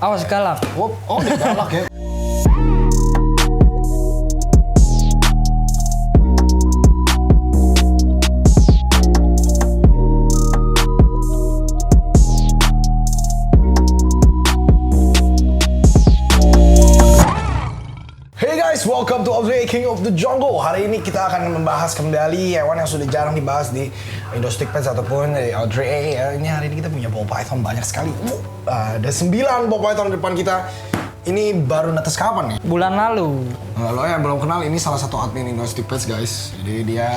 Awas galak. Oh, dia galak ya. Hey guys, welcome to Audrey, King of the Jungle. Hari ini kita akan membahas kembali hewan yang sudah jarang dibahas di Indostic Pets ataupun di Audrey. Ini hari ini kita punya ball python banyak sekali. Ada 9 ball python di depan kita. Ini baru netes kapan nih? Bulan lalu. Nah, lo yang belum kenal, ini salah satu admin Indostic Pets guys. Jadi dia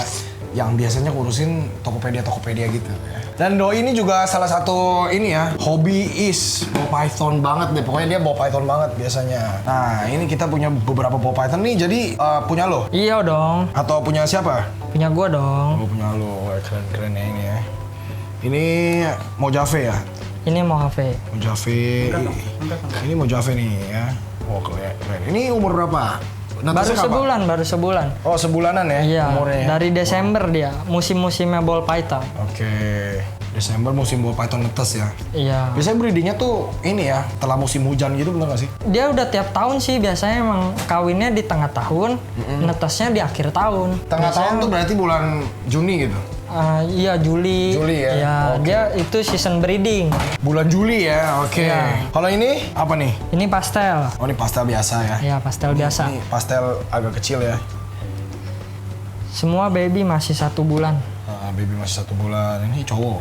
yang biasanya ngurusin Tokopedia gitu ya. Dan Doi ini juga salah satu ini ya, hobbyist ball python banget deh. Pokoknya dia ball python banget biasanya. Nah, ini kita punya beberapa ball python nih. Jadi punya lo? Iya dong. Atau punya siapa? Punya gua dong. Oh, punya lo. Wah, keren-keren ya ini ya. Ini Mojave ya? Ini Mojave. Mojave. Ini Mojave nih ya. Oh, keren. Ini umur berapa? Netesnya kapan? Baru sebulan. Oh, sebulanan ya Iya, umurnya? dari Desember dia, musim-musimnya ball python. Oke. Desember musim ball python netes ya? Iya. Biasanya breedingnya tuh ini ya, setelah musim hujan gitu, bener gak sih? Dia udah tiap tahun sih, biasanya emang kawinnya di tengah tahun, netesnya di akhir tahun. Tengah tahun tuh berarti bulan Juni gitu? Iya, Juli. Juli ya? Iya, Oke. dia itu season breeding. Bulan Juli ya, oke. Iya. Kalau ini apa nih? Ini pastel. Oh, ini pastel biasa ya? Iya, pastel biasa. Ini pastel agak kecil ya? Semua baby masih 1 bulan. Baby masih 1 bulan. Ini cowok?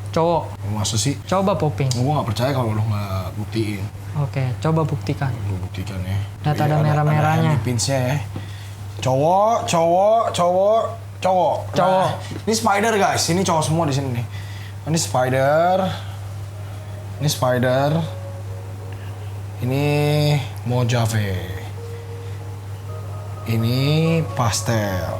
Cowok. Masa sih? Coba popping. Gue gak percaya kalau lo gak buktiin. Oke, coba buktikan. Lo buktikan ya. Lihat ada merah-merahnya. Ada pinsnya ya. Cowok. Cowok. Nah, ini spider guys. Ini cowok semua di sini nih. Ini spider. Ini Mojave. Ini pastel.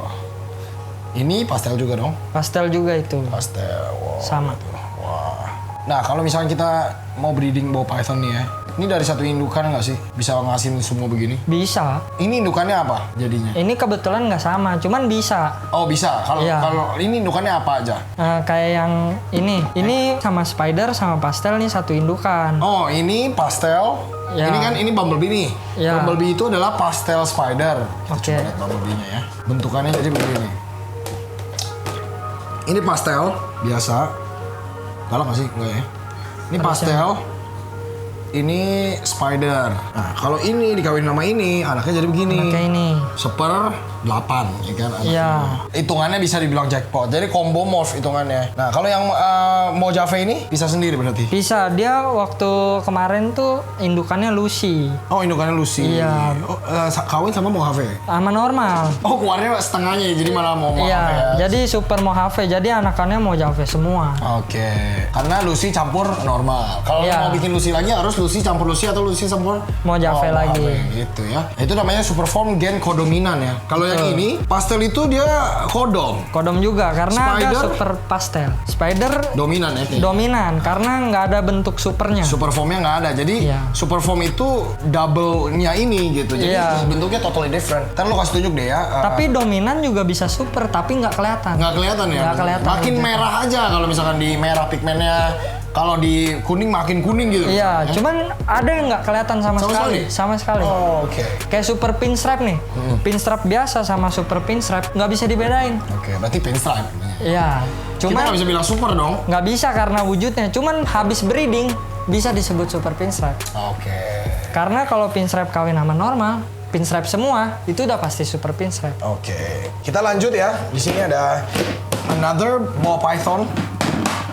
Ini pastel juga dong. Pastel juga itu. Pastel. Wow. Sama. Wah. Nah, kalau misalnya kita mau breeding ball python nih ya. Ini dari satu indukan nggak sih? Bisa ngasihin semua begini? Bisa. Ini indukannya apa jadinya? Ini kebetulan nggak sama, cuman bisa. Oh, bisa. Kalau Iya. kalau ini indukannya apa aja? Kayak yang ini sama spider sama pastel nih satu indukan. Oh, ini pastel. Ya. Ini kan ini bumblebee nih. Ya. Bumblebee itu adalah pastel spider. Oke. Coba lihat bumblebee-nya ya. Bentukannya jadi begini. Ini pastel biasa. Galak nggak sih? Enggak ya. Ini pastel. Ini spider. Nah, kalau ini dikawin sama ini, anaknya jadi begini. Kayak ini. 1/8, ya kan? anaknya. Iya. Hitungannya bisa dibilang jackpot. Jadi combo morph hitungannya. Nah, kalau yang Mojave ini bisa sendiri berarti? Bisa. Dia waktu kemarin tuh indukannya Lucy. Oh, indukannya Lucy. Iya. Oh, kawin sama Mojave? Sama normal. Oh, keluarnya setengahnya ya, jadi malah mau Mojave Iya, ya? jadi super Mojave. Jadi anakannya Mojave semua. Oke. Karena Lucy campur normal. Kalau Iya. mau bikin Lucy lagi harus Lucy campur Lucy atau Lucy campur Mojave lagi. Gitu ya. Itu namanya superform gen kodominan ya. Kalau yang ini pastel itu dia kodom. Kodom juga karena ada Spider? super pastel. Spider Dominan ya. dominan karena nggak ada bentuk supernya. Superformnya nggak ada. Jadi Iya. superform itu double-nya ini gitu. Jadi Iya. bentuknya totally different. Ntar lo kasih tunjuk deh ya. Tapi dominan juga bisa super tapi nggak kelihatan. Nggak kelihatan ya? Nggak kelihatan. Makin merah aja kalau misalkan di merah pigmennya. Kalau di kuning makin kuning gitu. Iya, cuman ada yang nggak kelihatan sama Sama sekali. sekali? Sama sekali. Oh, oke. Kayak super pinstripe nih. Pinstripe biasa sama super pinstripe nggak bisa dibedain. Oke, berarti pinstripe. Iya. Kita nggak Cuman bisa bilang super dong. nggak bisa karena wujudnya. Cuman habis breeding bisa disebut super pinstripe. Oke. Karena kalau pinstripe kawin sama normal, pinstripe semua itu udah pasti super pinstripe. Oke. Kita lanjut ya. Di sini ada another ball python.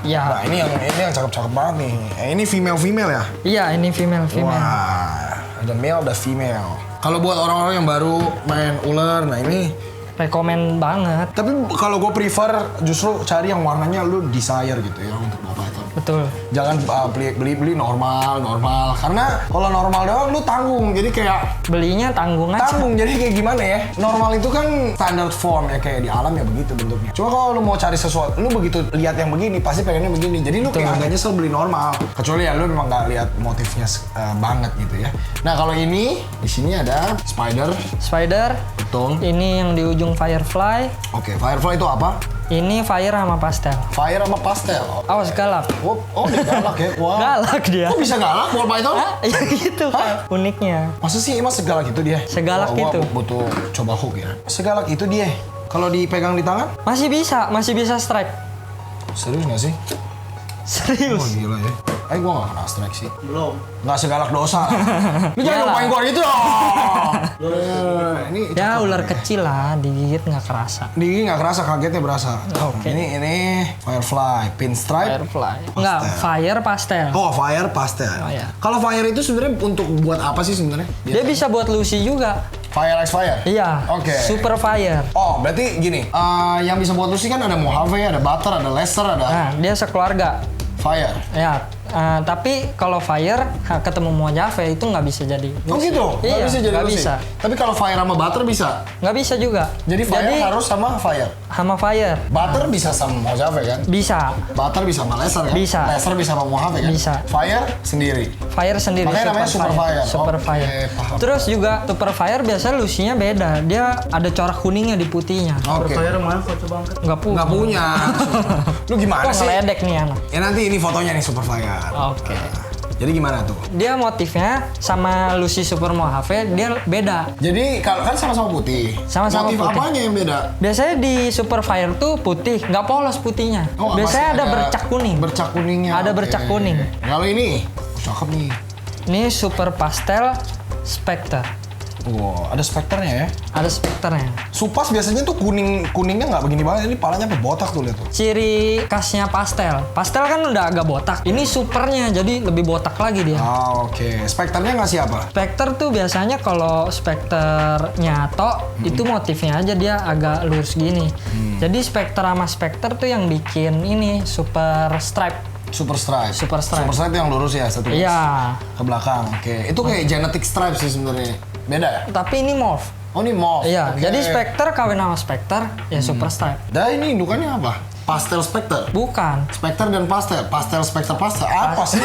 Iya. Nah, ini yang cakep-cakep banget nih. Ini female ya? Iya, ini female. Wah, ada male, ada female. Kalau buat orang-orang yang baru main ular, nah ini. Rekomen banget. Tapi kalau gue prefer justru cari yang warnanya lu desire gitu ya untuk ball python. Betul. Jangan beli normal. Karena kalau normal doang lu tanggung. Jadi kayak Belinya tanggung aja. tanggung. Jadi kayak gimana ya? Normal itu kan standard form ya, kayak di alam ya begitu bentuknya. Cuma kalau lu mau cari sesuatu, lu begitu lihat yang begini pasti pengennya begini. Jadi lu kayak agak nyesel beli normal. Kecuali ya lu memang nggak lihat motifnya banget gitu ya. Nah, kalau ini di sini ada spider. Spider. Betul. Ini yang di ujung firefly. Oke, firefly itu apa? Ini fire sama pastel. Fire sama pastel. Awas galak. Dia galak ya. Wah. Galak dia. Kok bisa galak ball python? Ya gitu kan. Uniknya. Masa sih emang segalak itu dia? Segalak itu. Gua butuh coba hook ya. Segalak itu dia. Kalau dipegang di tangan? Masih bisa strike. Serius nggak sih? Serius. Oh gila ya. Gua nggak kena strike sih. Belum. Nggak segalak dosa. Lu jangan Iyalah. lupain gua gitu dong. Ini Ya ular kecil lah, digigit nggak kerasa. Digi nggak kerasa, kagetnya berasa. Oke. Ini firefly, pinstripe. Firefly. Enggak, fire pastel. Oh, fire pastel. Fire. Kalau fire itu sebenarnya untuk buat apa sih sebenarnya? Dia bisa buat Lucy juga. Fire X Fire. Iya. Oke. Super fire. Oh, berarti gini. Yang bisa buat Lucy kan ada Mojave, ada Butter, ada Lester, ada Nah, dia sekeluarga. Fire. Ya, tapi kalau fire ketemu Mojave itu nggak bisa jadi. Oh gitu? Nggak Iya, bisa jadi nggak Lucy? bisa. Tapi kalau Fire sama Butter bisa? Nggak bisa juga. Jadi Fire harus sama Fire? sama fire. Butter bisa sama Mojave kan? Bisa. Butter bisa sama Lester kan? Bisa. Lester bisa sama Mojave kan? Bisa. Fire sendiri? Fire sendiri. Makanya namanya super fire. Super Oke, fire. paham. Terus juga super fire biasanya Lucy-nya beda. Dia ada corak kuningnya di putihnya. Oke. Fire mana foto bangket? Nggak punya. Nggak punya. Lu gimana Kok sih? ngeledek nih anak. Ya nanti ini fotonya nih super fire. Oke. Jadi gimana tuh? Dia motifnya sama Lucy Super Mojave dia beda. Jadi kalau kan sama-sama putih. Sama-sama Motif putih. apanya yang beda? Biasanya di Super Fire tuh putih, nggak polos putihnya. Oh, Biasanya masih ada bercak kuning. Bercak kuningnya. Ada oke. bercak kuning. Kalau ini, cakep nih. Ini Super Pastel Spectre. Wow, ada spekternya ya. Ada spekternya. Supas biasanya tuh kuningnya nggak begini banget. Ini palanya sampai botak tuh lihat tuh. Ciri khasnya pastel. Pastel kan udah agak botak. Ini supernya jadi lebih botak lagi dia. Ah, oke. Spekternya ngasih apa? Spectre tuh biasanya kalau Spectre nyato itu motifnya aja dia agak lurus gini. Jadi Spectre sama Spectre tuh yang bikin ini Super Stripe. Super stripe. Super stripe. Super stripe yang lurus ya satu Iya. ke belakang. Oke. Itu kayak genetic stripe sih sebenarnya. Beda ya? Tapi ini mauve. Oh, ini mauve. Iya. Oke. Jadi Spectre kawin sama Spectre ya Super Stripe. Dan ini indukannya apa? Pastel Spectre. Bukan. Spectre dan pastel. Pastel Spectre pastel. Apa sih?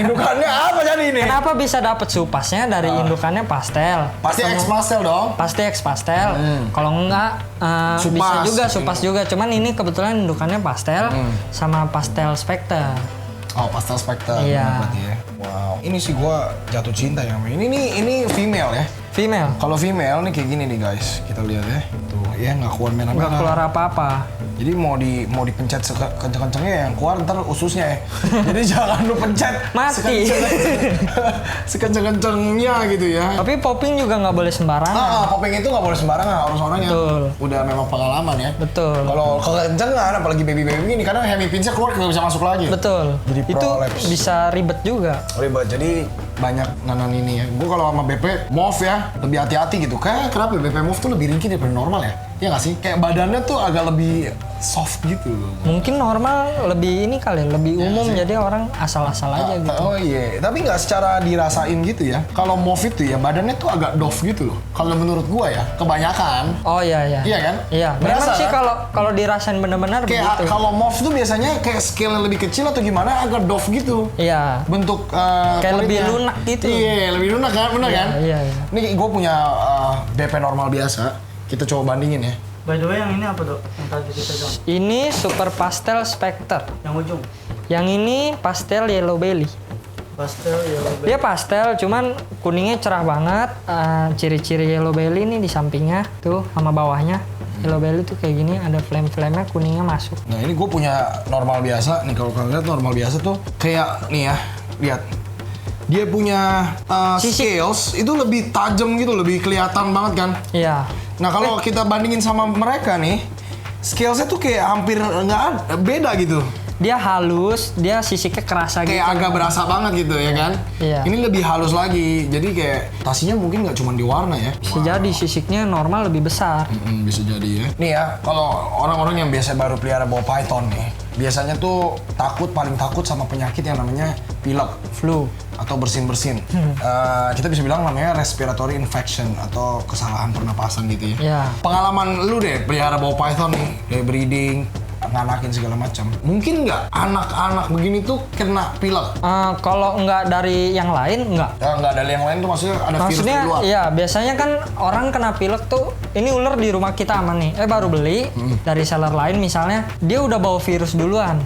Indukannya apa jadi ini? Kenapa bisa dapet supasnya dari indukannya pastel? Pasti X pastel dong. Pasti X pastel. Kalau enggak Supas. bisa juga supas juga. Cuman ini kebetulan indukannya pastel sama pastel Spectre. Oh, pastel Spectre. Iya. Berarti ya. Wow. Ini sih gua jatuh cinta ya. Ini female ya. Female. Kalau female nih kayak gini nih guys. Kita lihat ya. Tuh, ya nggak keluar Nggak merah-merah. keluar apa-apa. Jadi mau dipencet kenceng-kencengnya yang keluar ntar ususnya ya. Jadi jangan lu pencet Mati. sekenceng-kencengnya gitu ya. Tapi popping juga nggak boleh sembarangan. Popping itu nggak boleh sembarangan, harus orang yang Betul. udah memang pengalaman ya. Betul. Kalau kekencengan, apalagi baby-baby ini, kadang hemipinnya keluar nggak bisa masuk lagi. Betul. Jadi Itu prolapse. bisa ribet juga. Ribet, jadi banyak nanan ini ya. Gue kalau sama BP move ya, lebih hati-hati gitu. Kayak kenapa BP move tuh lebih ringkih daripada normal ya? Iya nggak sih? Kayak badannya tuh agak lebih soft gitu. Mungkin normal lebih ini kali, lebih umum jadi orang asal-asal aja gitu. Oh iya, tapi nggak secara dirasain gitu ya. Kalau move itu ya badannya tuh agak doff gitu loh. Kalau menurut gua ya, kebanyakan. Oh iya iya. Iya kan? Iya. Berasa Memang sih kan? kalau dirasain benar-benar Kayak begitu. kalau move tuh biasanya kayak scale lebih kecil atau gimana agak doff gitu. Iya. Bentuk Kayak lebih kulitnya. lunak gitu. Iya, lebih lunak kan, bener Iya, kan? iya, iya. Ini gue punya BP normal biasa. Kita coba bandingin ya. By the way yang ini apa dok? Yang tadi kita jam. Ini Super Pastel Spectre. Yang ujung. Yang ini pastel yellow belly. Pastel yellow belly. Dia pastel, cuman kuningnya cerah banget. Ciri-ciri yellow belly ini di sampingnya tuh sama bawahnya. Yellow belly tuh kayak gini, ada flame-flame-nya kuningnya masuk. Nah ini gue punya normal biasa. Nih kalau kalian lihat normal biasa tuh kayak nih ya, lihat. Dia punya Sisik. scales itu lebih tajam gitu, lebih kelihatan banget kan. Iya. Nah kalau kita bandingin sama mereka nih, scalesnya tuh kayak hampir nggak ada, beda gitu. Dia halus, dia sisiknya kerasa gitu. Kayak agak berasa banget gitu ya kan. Iya. Ini lebih halus lagi, jadi kayak tasinya mungkin nggak cuma di warna ya. Bisa jadi sisiknya normal lebih besar. Bisa jadi ya. Nih ya, kalau orang-orang yang biasa baru pelihara ball python nih, biasanya tuh paling takut sama penyakit yang namanya pilek, Flu. atau bersin-bersin. Kita bisa bilang namanya respiratory infection atau kesalahan pernapasan gitu ya. Iya. Pengalaman lu deh pelihara ball python nih, dari breeding, nganakin segala macam. Mungkin nggak anak-anak begini tuh kena pilek? Kalau nggak dari yang lain, nggak. Ya, nggak ada yang lain tuh maksudnya ada virus Maksudnya, di luar. iya biasanya kan orang kena pilek tuh ini ular di rumah kita aman nih. Baru beli dari seller lain misalnya, dia udah bawa virus duluan.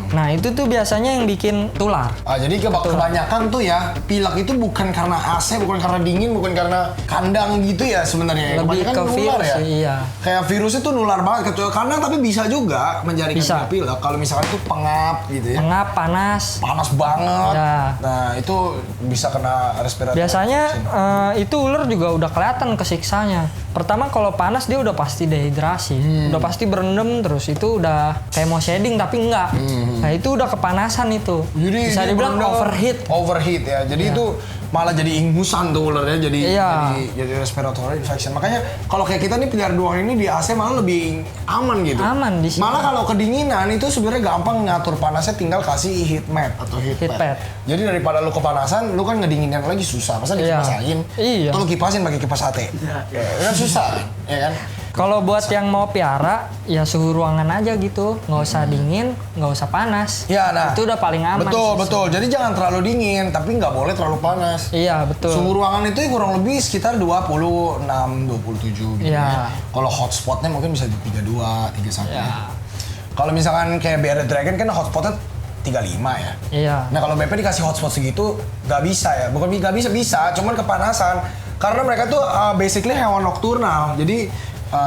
Nah, itu tuh biasanya yang bikin tular. Jadi kebanyakan tuh ya pilek itu bukan karena AC, bukan karena dingin, bukan karena kandang gitu ya sebenarnya. Lebih Kebanyakan ke nular virus ya. sih, iya. Kayak virus itu nular banget kecuali kandang, tapi bisa juga menjadikan Bisa. pilek kalau misalkan itu pengap gitu ya. Pengap, panas. Panas banget. Ya. Nah, itu bisa kena respirator. Biasanya itu ular juga udah kelihatan kesiksanya. Pertama kalau panas dia udah pasti dehidrasi, udah pasti berendam terus itu udah kayak mau shedding tapi enggak. Nah itu udah kepanasan itu. Jadi bisa dia dibilang bener-bener overheat. Overheat ya. Jadi itu malah jadi ingusan tuh ularnya, Iya. jadi respiratory infection. Makanya kalau kayak kita nih pelihara doang ini di AC malah lebih aman gitu. Aman di sini. Malah kalau kedinginan itu sebenarnya gampang ngatur panasnya, tinggal kasih heat mat atau heat Heat pad. pad. Jadi daripada lu kepanasan, lu kan ngedinginan lagi susah. Masa Iya. dikipasin? Iya. Atau lu kipasin pakai kipas sate. Ya, kan susah, ya kan? Kalau buat yang mau piara, ya suhu ruangan aja gitu, nggak usah dingin, nggak usah panas. Ya, nah. Itu udah paling aman. Betul, sih. betul. Jadi jangan terlalu dingin, tapi nggak boleh terlalu panas. Iya betul. Suhu ruangan itu kurang lebih sekitar 26-27 gitu Iya. ya. Kalau hotspotnya mungkin bisa di 32, 31. Iya. Kalau misalkan kayak Bearded Dragon kan hotspotnya 35 ya. Iya. Nah kalau BP dikasih hotspot segitu nggak bisa ya. Bukan nggak bisa, cuman kepanasan. Karena mereka tuh basically hewan nokturnal. Jadi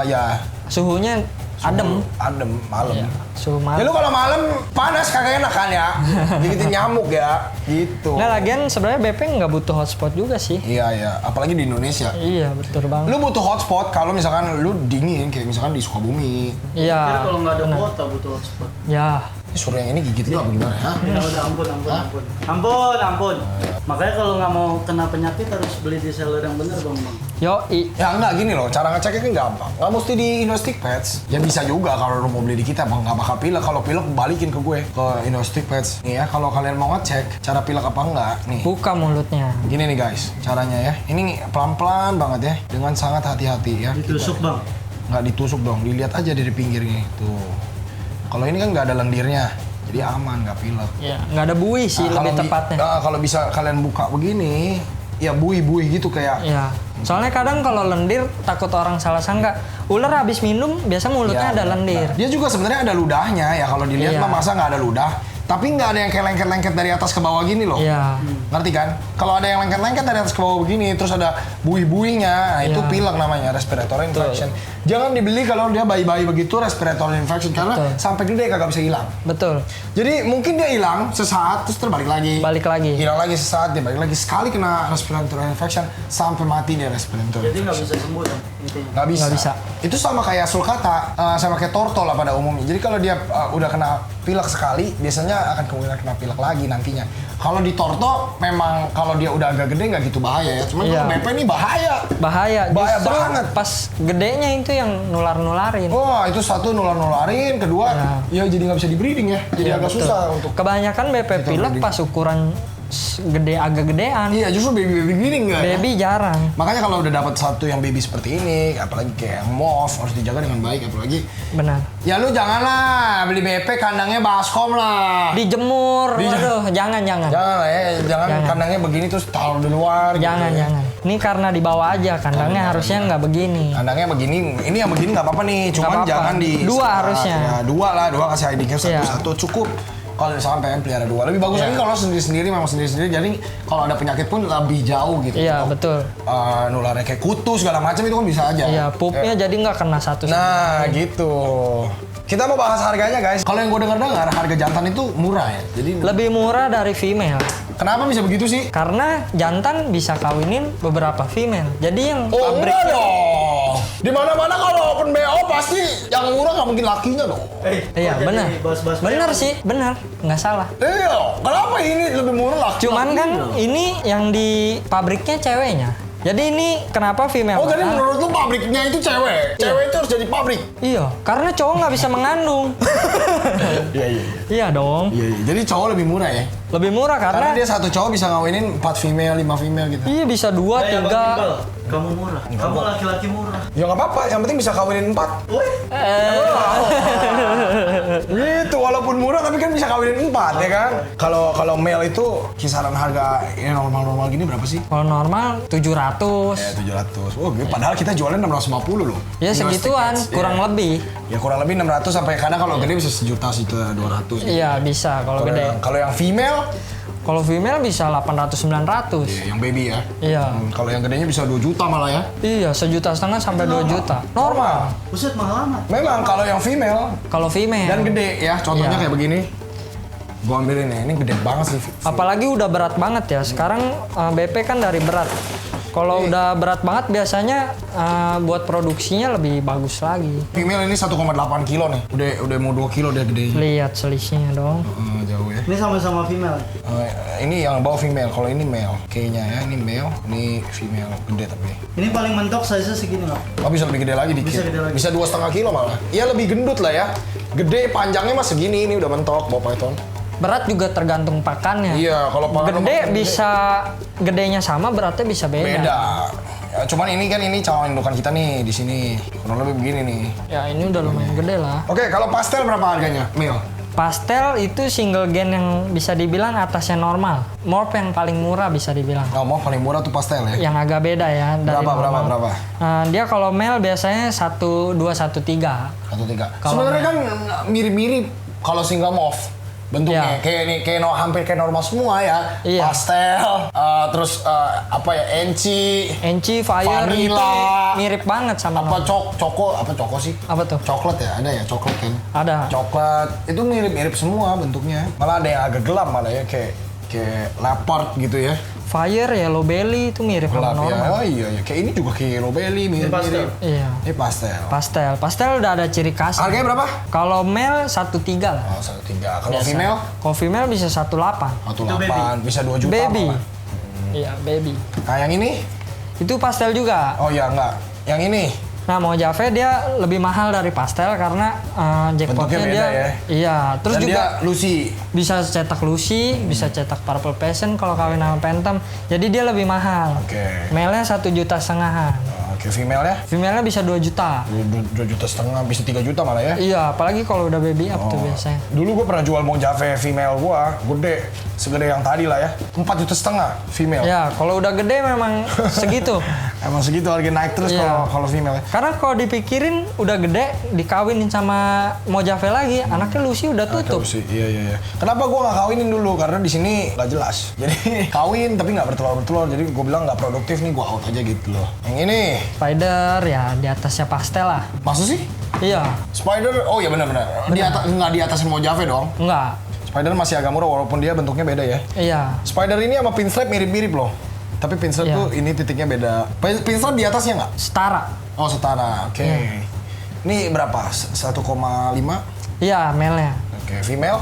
ya Suhunya adem. adem malam. Iya. Suhu Ya malam. lu kalau malam panas kagak enak kan ya. Gigitin nyamuk ya. Gitu. Nah lagian sebenarnya BP nggak butuh hotspot juga sih. Iya ya, apalagi di Indonesia. Iya betul banget. Lu butuh hotspot kalau misalkan lu dingin kayak misalkan di Sukabumi. Iya. Kira kalau nggak ada benar. kuota butuh hotspot. Ya. Ini suruh yang ini gigit lu apa gimana ya? Ya udah ampun. Makanya kalau nggak mau kena penyakit harus beli di seller yang bener bang. Yoi. Ya enggak gini loh, cara ngeceknya kan gampang. Nggak mesti di Indostick Pets. Ya bisa juga kalau lu mau beli di kita, bang nggak bakal pilek. Kalau pilek balikin ke gue ke Indostick Pets. Nih ya, kalau kalian mau ngecek cara pilek apa enggak, nih. Buka mulutnya. Gini nih guys, caranya ya. Ini pelan-pelan banget ya, dengan sangat hati-hati ya. Ditusuk bang. Nggak ditusuk dong, dilihat aja dari pinggirnya tuh. Kalau ini kan nggak ada lendirnya, jadi aman, nggak pilek. Ya. Nggak ada buih sih Nah, lebih kalau tepatnya. kalau bisa kalian buka begini, ya buih-buih gitu kayak. Iya. Soalnya kadang kalau lendir takut orang salah sangka. Ular habis minum biasa mulutnya Ya, ada lendir. nah, dia juga sebenarnya ada ludahnya ya, kalau dilihat Iya. mah masa nggak ada ludah. Tapi nggak ada yang kayak lengket-lengket dari atas ke bawah gini loh. Iya. Ngerti kan? Kalau ada yang lengket-lengket dari atas ke bawah begini, terus ada buih-buihnya, nah itu Iya. pilek namanya, respiratory infection. Jangan dibeli kalau dia bayi-bayi begitu respiratory infection, karena Betul. sampai gede kagak bisa hilang. Betul. Jadi mungkin dia hilang sesaat, terus terbalik lagi. Balik lagi. Hilang lagi sesaat, dia balik lagi. Sekali kena respiratory infection, sampai mati dia respiratory Jadi nggak infection. bisa sembuh dong intinya. Nggak bisa. Nggak bisa. Itu sama kayak sulcata, sama kayak tortol lah pada umumnya. Jadi kalau dia udah kena pilek sekali, biasanya akan kemungkinan kena pilek lagi nantinya. Kalau di torto, memang kalau dia udah agak gede nggak gitu bahaya ya. Cuman Iya. kalau BP ini bahaya. Bahaya. Bahaya Justru banget. pas gedenya itu yang nular-nularin. Wah, itu satu nular-nularin, kedua ya jadi nggak bisa di-breeding ya. Jadi Iya, agak betul. susah untuk. Kebanyakan BP Kita pilek breeding. pas ukuran gede agak gedean. Iya, justru baby-baby gini nggak ya? Baby jarang. Makanya kalau udah dapat satu yang baby seperti ini, apalagi kayak yang mauve, harus dijaga dengan baik, apalagi Benar. ya lu janganlah beli BP kandangnya baskom lah. Dijemur. Waduh, jangan. Jangan lah ya, jangan kandangnya begini terus taruh di luar. Jangan. gitu ya. Ini karena di bawah aja, kandangnya harusnya nggak begini. Kandangnya begini, ini yang begini nggak apa-apa nih, cuman apa-apa. jangan di Dua harusnya. Ya, dua kasih ID card Iya. satu cukup. Kalau misalkan pengen pelihara dua, lebih bagus Iya. lagi kalau sendiri-sendiri, memang sendiri-sendiri. Jadi kalau ada penyakit pun lebih jauh gitu. Iya, Untuk, betul. nularnya kayak kutu segala macam itu kan bisa aja. Iya, pupnya jadi nggak kena satu. Nah, gitu. Kita mau bahas harganya, guys. Kalau yang gue dengar harga jantan itu murah ya. Jadi Lebih murah dari female. kenapa bisa begitu sih? Karena jantan bisa kawinin beberapa female. Jadi yang Oh, pabrik enggak dong. Di mana-mana kalau open BO pasti yang murah nggak mungkin lakinya dong. Iya, kok benar. jadi bahas-bahas Benar merah? sih, benar. Nggak salah. Iya, kenapa ini lebih murah laki? Cuman kan ini yang di pabriknya ceweknya. Jadi ini kenapa female? Oh, jadi mahal? menurut lu pabriknya itu cewek? Cewek itu harus jadi pabrik? Iya, karena cowok nggak bisa mengandung. Iya. Iya dong. Iya, jadi cowok lebih murah ya? Lebih murah Karena karena dia satu cowok bisa ngawinin 4 female, 5 female gitu. iya bisa 2, Kayak 3. Bang Iqbal, kamu murah. Kamu laki-laki murah. Ya nggak apa-apa, yang penting bisa kawinin 4. Gitu, walaupun murah tapi kan bisa kawinin 4 ya kan. Kalau male itu kisaran harga ya normal-normal gini berapa sih? Kalau normal 700. Ya 700. Oh, padahal kita jualnya 650 loh. Ya segituan, kurang lebih. Ya kurang lebih 600 sampai kadang kalau gede bisa sejuta, sejuta 200 gitu. Iya bisa kalau gede. Kalau yang female, Kalau female bisa 800-900. ya, yang baby ya. Iya. Kalau yang gedenya bisa 2 juta malah ya. Iya, 1,5 juta sampai 2 juta. Normal. Buset, mahal amat. Memang kalau yang female Kalau female. dan gede ya, contohnya Iya. kayak begini. Gua ambilin ya, ini gede banget sih. Apalagi udah berat banget ya. Sekarang BP kan dari berat. Kalau udah berat banget biasanya buat produksinya lebih bagus lagi. Female ini 1,8 kilo nih. Udah mau 2 kilo dia gedenya. Lihat selisihnya dong. Jauh ya. Ini sama-sama female. Ini yang bawa female, kalau ini male. Kayaknya ya, ini male, ini female gede tapi. Ini paling mentok size segini loh. Oh bisa lebih gede lagi dikit. Bisa gede lagi. Bisa 2,5 kilo malah. Iya lebih gendut lah ya. Gede panjangnya mah segini, ini udah mentok bawa python. Berat juga tergantung pakannya. Iya, kalau pakan Gede bisa gedenya sama, beratnya bisa beda. beda. Ya, cuman ini kan ini calon indukan kita nih di sini. Kurang lebih begini nih. Ya ini udah lumayan gede lah. Oke, kalau pastel berapa harganya? Male. Pastel itu single gen yang bisa dibilang atasnya normal. Morph yang paling murah bisa dibilang. Oh, mau paling murah tuh pastel ya. Yang agak beda ya dari Berapa? normal. Dia kalau male biasanya 1,213. 1,3. Kalau Sebenarnya kan mirip-mirip kalau single morph. Bentuknya Iya. kayak hampir kayak normal semua ya. Iya. Pastel, terus apa ya? Enci, Fire itu Vanilla. mirip banget sama apa normal. coko sih? Apa tuh? Coklat ya, ada ya coklat kan? Ada. Coklat itu mirip-mirip semua bentuknya. Malah ada yang agak gelap malah ya kayak leopard gitu ya. Fire, yellow belly itu mirip sama Gelap ya. normal. Oh iya, kayak ini juga kayak yellow belly pastel. mirip-mirip. Iya. Ini pastel. Pastel udah ada ciri khas. Harganya berapa? Kalau male 1,3 lah. Oh, 1,3. Kalau Biasa. female? Kalau female bisa 1,8. 1,8. Bisa 2 juta Baby. malah. Iya, baby. Nah, yang ini? Itu pastel juga. Oh iya, enggak. Yang ini? Nah, Mojave dia lebih mahal dari pastel karena jackpotnya Bentuknya dia. beda ya. Iya, terus Dan juga dia Lucy. bisa cetak Lucy, bisa cetak Purple Passion kalau kawin sama Phantom. Jadi dia lebih mahal. Oke. Male-nya 1,5 juta. Oke, female ya? Female-nya bisa 2 juta. 2,5 juta, bisa 3 juta malah ya? Iya, apalagi kalau udah baby up Oh. tuh biasanya. Dulu gue pernah jual Mojave female gua, gede, segede yang tadi lah ya. 4,5 juta female. Ya, kalau udah gede memang segitu. Emang segitu harga naik terus Iya. kalau female ya. Karena kalau dipikirin udah gede, dikawinin sama Mojave lagi, anaknya Lucy udah tutup. Sih, iya. Kenapa gua nggak kawinin dulu? Karena di sini nggak jelas. Jadi kawin tapi nggak bertelur. Jadi gue bilang nggak produktif nih, gua out aja gitu loh. Yang ini, Spider ya di atasnya pastel lah. masa sih? Iya, Spider, oh iya benar. Di atas nggak di atas Mojave dong. enggak. Spider masih agak murah walaupun dia bentuknya beda ya. Iya. Spider ini sama pinstripe mirip-mirip loh. Tapi pinstripe Iya. tuh ini titiknya beda. Pinstripe di atasnya nggak? Setara. Oh setara, oke. Iya. Ini berapa? 1,5? Iya, male-nya. Oke, female?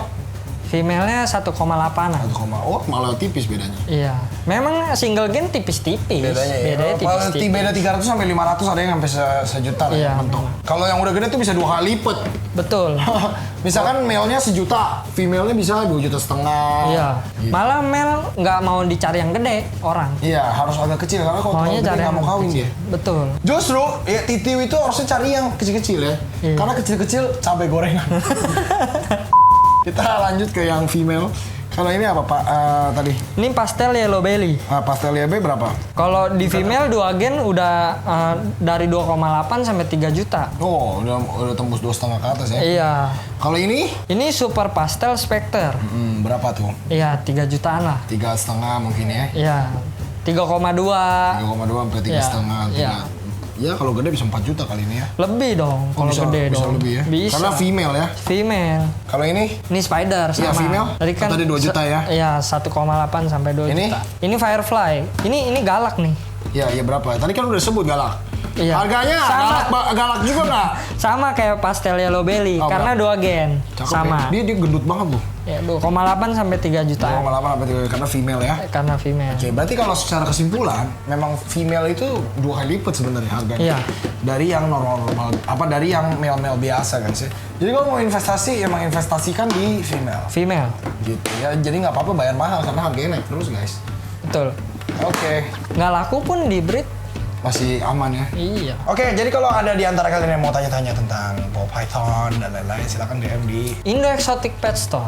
Female-nya 1,8-an. 1, oh malah tipis bedanya. Iya. Memang single gen tipis-tipis. Bedanya ya? Bedanya tipis-tipis. Beda 300 sampai 500, ada yang sampai sejuta lah Iya. bentuk. Kalau yang udah gede tuh bisa 2 kali lipat. Betul. Misalkan male-nya 1 juta, female-nya bisa 2,5 juta. Iya. Gitu. Malah male nggak mau dicari yang gede orang. Iya, harus agak kecil karena kalau terlalu Maunya gede cari nggak yang mau kawin kecil. dia. Betul. Justru ya titiw itu harusnya cari yang kecil-kecil ya. Iya. Karena kecil-kecil cabai gorengan. Kita lanjut ke yang female. Kalau ini apa Pak tadi? Ini pastel yellow belly. Pastel YB berapa? Kalau di female 2 gen udah dari 2,8 sampai 3 juta. Oh, udah tembus 2,5 ke atas ya. Iya. Kalau ini? Ini super pastel Spectre. Berapa tuh? Iya, 3 jutaan lah. 3,5 mungkin ya. Iya. 3,2. 3,2 sampai 3,5. Iya. Ya kalau gede bisa 4 juta kali ini ya. Lebih dong kalau bisa, gede bisa dong. lebih ya. Bisa. Karena female ya. Female. Kalau ini? Ini spider sama. Iya, female? Tadi kan Tadi 2 juta ya? Iya, 1,8 sampai 2 Ini? juta. Ini firefly. Ini galak nih. Ya berapa? Tadi kan udah sebut galak. Iya. Harganya Sama. galak juga nggak? Sama kayak pastel yellow belly Oh, karena 2 gen. Cakep Sama. ya. Dia gendut banget tuh. Ya 2,8 sampai 3 jutaan. 2,8 apa tuh? Karena female ya. Karena female. Oke, berarti kalau secara kesimpulan, memang female itu 2 kali lipat sebenarnya harganya. Iya. Dari yang normal, dari yang male biasa kan sih. Jadi kalau mau investasi, emang investasikan di female. Female. Gitu ya. Jadi nggak apa-apa bayar mahal karena harganya naik terus guys. Betul. Oke. Nggak laku pun di breed. Masih aman ya. Iya. Oke, jadi kalau ada di antara kalian yang mau tanya-tanya tentang ball python dan lain-lain, silakan DM di Indo Exotic Pet Store.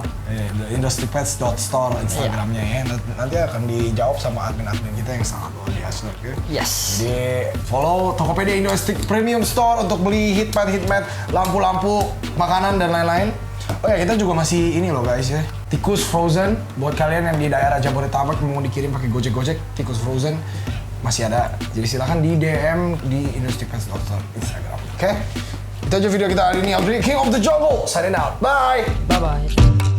industrypets.store Instagramnya ya. Nanti akan dijawab sama admin-admin kita yang sangat luar biasa. Oke? Yes. Jadi follow Tokopedia Indo Exotic Premium Store untuk beli hitmat, lampu-lampu, makanan dan lain-lain. Oh ya, kita juga masih ini loh guys ya. Tikus frozen buat kalian yang di daerah Jabodetabek mau dikirim pakai Gojek, tikus frozen masih ada. Jadi silahkan di DM di industrypets.store Instagram. Oke? Itu aja video kita hari ini. King of the Jungle signing out. Bye. Bye bye.